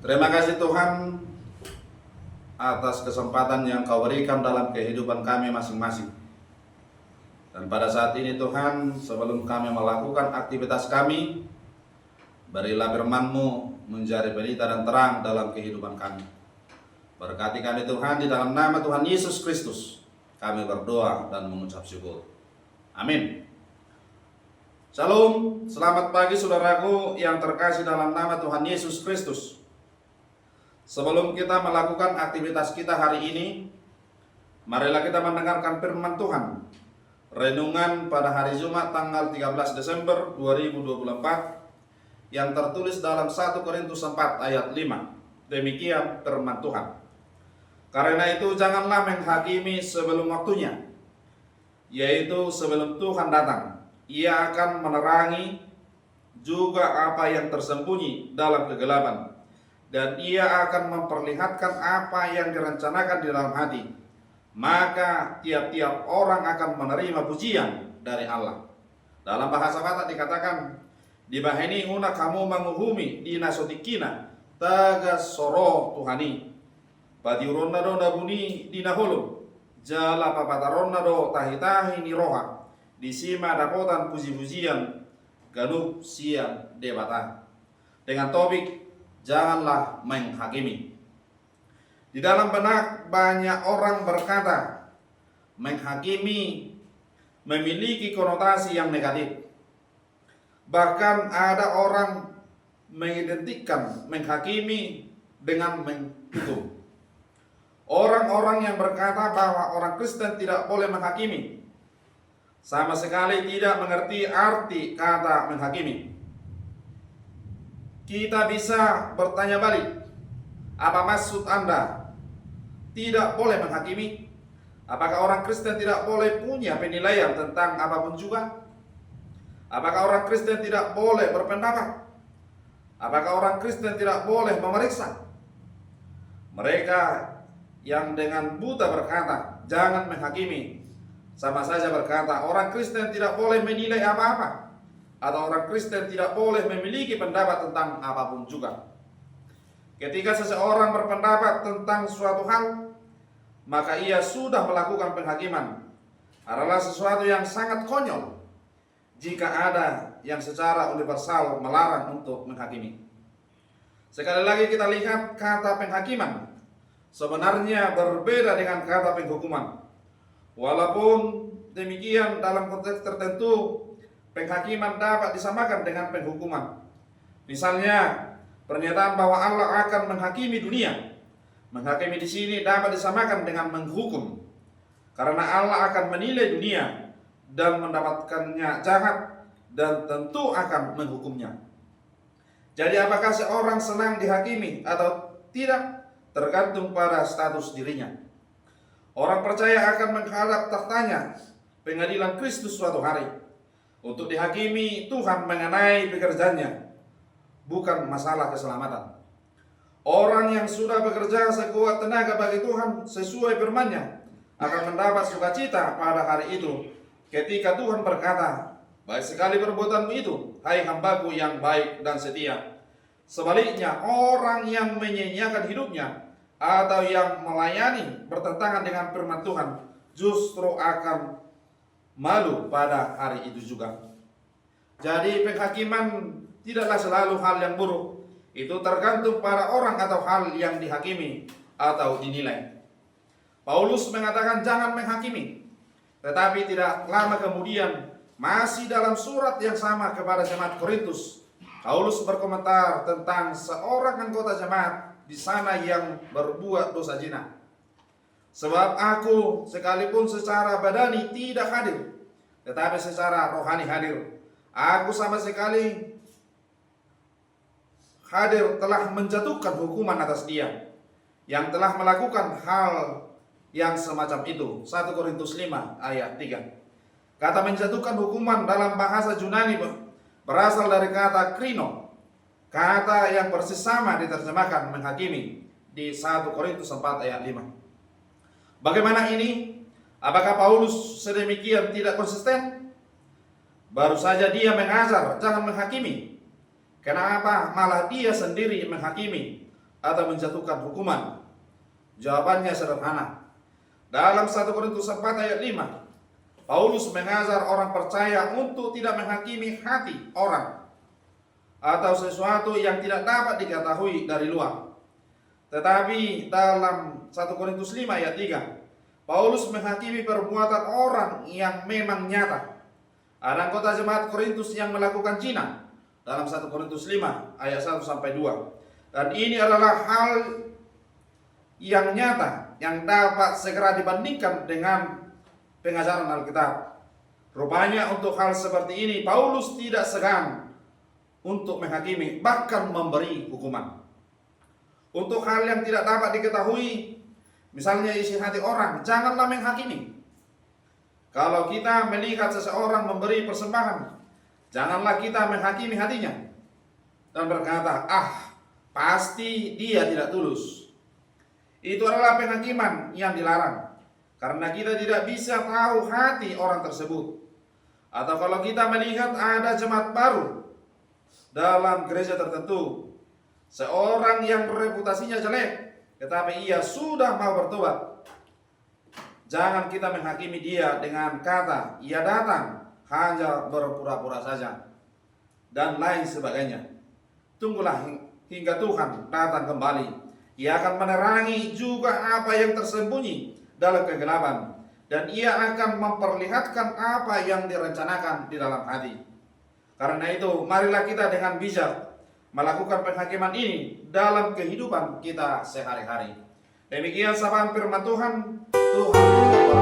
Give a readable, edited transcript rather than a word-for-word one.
Terima kasih Tuhan atas kesempatan yang Kau berikan dalam kehidupan kami masing-masing. Dan pada saat ini Tuhan, sebelum kami melakukan aktivitas kami, berilah firman-Mu menjadi berita dan terang dalam kehidupan kami. Berkati kami Tuhan, di dalam nama Tuhan Yesus Kristus kami berdoa dan mengucap syukur. Amin. Shalom, selamat pagi saudaraku yang terkasih dalam nama Tuhan Yesus Kristus. Sebelum kita melakukan aktivitas kita hari ini, marilah kita mendengarkan firman Tuhan. Renungan pada hari Jumat tanggal 13 Desember 2024 yang tertulis dalam 1 Korintus 4 ayat 5. Demikian firman Tuhan. Karena itu janganlah menghakimi sebelum waktunya, yaitu sebelum Tuhan datang. Ia akan menerangi juga apa yang tersembunyi dalam kegelapan, dan ia akan memperlihatkan apa yang direncanakan di dalam hati. Maka tiap-tiap orang akan menerima pujian dari Allah. Dalam bahasa Batak dikatakan, di bahini una kamu menguhumi di nasotikina tagas soro Tuhani. Patiuronna do nabuni di naholo jala papataronna do tahitahi ni roha. Di sima dapotan puji-pujian ganup siang debata. Dengan topik janganlah menghakimi. Di dalam benak banyak orang berkata menghakimi memiliki konotasi yang negatif. Bahkan ada orang mengidentikan menghakimi dengan menghukum. Orang-orang yang berkata bahwa orang Kristen tidak boleh menghakimi sama sekali tidak mengerti arti kata menghakimi. Kita bisa bertanya balik, apa maksud Anda tidak boleh menghakimi? Apakah orang Kristen tidak boleh punya penilaian tentang apapun juga? Apakah orang Kristen tidak boleh berpendapat? Apakah orang Kristen tidak boleh memeriksa? Mereka yang dengan buta berkata, jangan menghakimi, sama saja berkata, orang Kristen tidak boleh menilai apa-apa, atau orang Kristen tidak boleh memiliki pendapat tentang apapun juga. Ketika seseorang berpendapat tentang suatu hal, maka ia sudah melakukan penghakiman. Adalah sesuatu yang sangat konyol jika ada yang secara universal melarang untuk menghakimi. Sekali lagi kita lihat kata penghakiman sebenarnya berbeda dengan kata penghukuman. Walaupun demikian dalam konteks tertentu penghakiman dapat disamakan dengan penghukuman. Misalnya pernyataan bahwa Allah akan menghakimi dunia. Menghakimi di sini dapat disamakan dengan menghukum, karena Allah akan menilai dunia dan mendapatkannya jahat dan tentu akan menghukumnya. Jadi apakah seorang senang dihakimi atau tidak tergantung pada status dirinya. Orang percaya akan menghadap tahtanya pengadilan Kristus suatu hari untuk dihakimi Tuhan mengenai pekerjaannya, bukan masalah keselamatan. Orang yang sudah bekerja sekuat tenaga bagi Tuhan sesuai firman-Nya akan mendapat sukacita pada hari itu ketika Tuhan berkata, baik sekali perbuatanmu itu, hai hambaku yang baik dan setia. Sebaliknya, orang yang menyia-nyiakan hidupnya atau yang melayani bertentangan dengan firman Tuhan justru akan malu pada hari itu juga. Jadi penghakiman tidaklah selalu hal yang buruk. Itu tergantung pada orang atau hal yang dihakimi atau dinilai. Paulus mengatakan jangan menghakimi. Tetapi tidak lama kemudian masih dalam surat yang sama kepada jemaat Korintus, Paulus berkomentar tentang seorang anggota jemaat di sana yang berbuat dosa zina. Sebab aku sekalipun secara badani tidak hadir, tetapi secara rohani hadir. Aku sama sekali hadir telah menjatuhkan hukuman atas dia yang telah melakukan hal yang semacam itu. 1 Korintus 5 ayat 3. Kata menjatuhkan hukuman dalam bahasa Yunani berasal dari kata krino, kata yang persis sama diterjemahkan menghakimi di 1 Korintus 4 ayat 5. Bagaimana ini? Apakah Paulus sedemikian tidak konsisten? Baru saja dia mengajar jangan menghakimi. Kenapa malah dia sendiri menghakimi? atau menjatuhkan hukuman? Jawabannya sederhana. Dalam 1 Korintus 4 ayat 5, Paulus mengajar orang percaya untuk tidak menghakimi hati orang atau sesuatu yang tidak dapat diketahui dari luar. Tetapi dalam 1 Korintus 5 ayat 3, Paulus menghakimi perbuatan orang yang memang nyata. Ada anggota jemaat Korintus yang melakukan zina dalam 1 Korintus 5 ayat 1 sampai 2. Dan ini adalah hal yang nyata yang dapat segera dibandingkan dengan pengajaran Alkitab. Rupanya untuk hal seperti ini Paulus tidak segan untuk menghakimi, bahkan memberi hukuman. Untuk hal yang tidak dapat diketahui, misalnya isi hati orang, janganlah menghakimi. Kalau kita melihat seseorang memberi persembahan, janganlah kita menghakimi hatinya dan berkata, pasti dia tidak tulus. Itu adalah penghakiman yang dilarang, karena kita tidak bisa tahu hati orang tersebut. Atau kalau kita melihat ada jemaat baru dalam gereja tertentu, seorang yang reputasinya jelek, tetapi ia sudah mau bertobat, jangan kita menghakimi dia dengan kata, ia datang hanya berpura-pura saja, dan lain sebagainya. Tunggulah hingga Tuhan datang kembali. Ia akan menerangi juga apa yang tersembunyi dalam kegelapan, dan ia akan memperlihatkan apa yang direncanakan di dalam hati. Karena itu, marilah kita dengan bijak melakukan penghakiman ini dalam kehidupan kita sehari-hari. Demikian sapaan firman Tuhan. Tuhan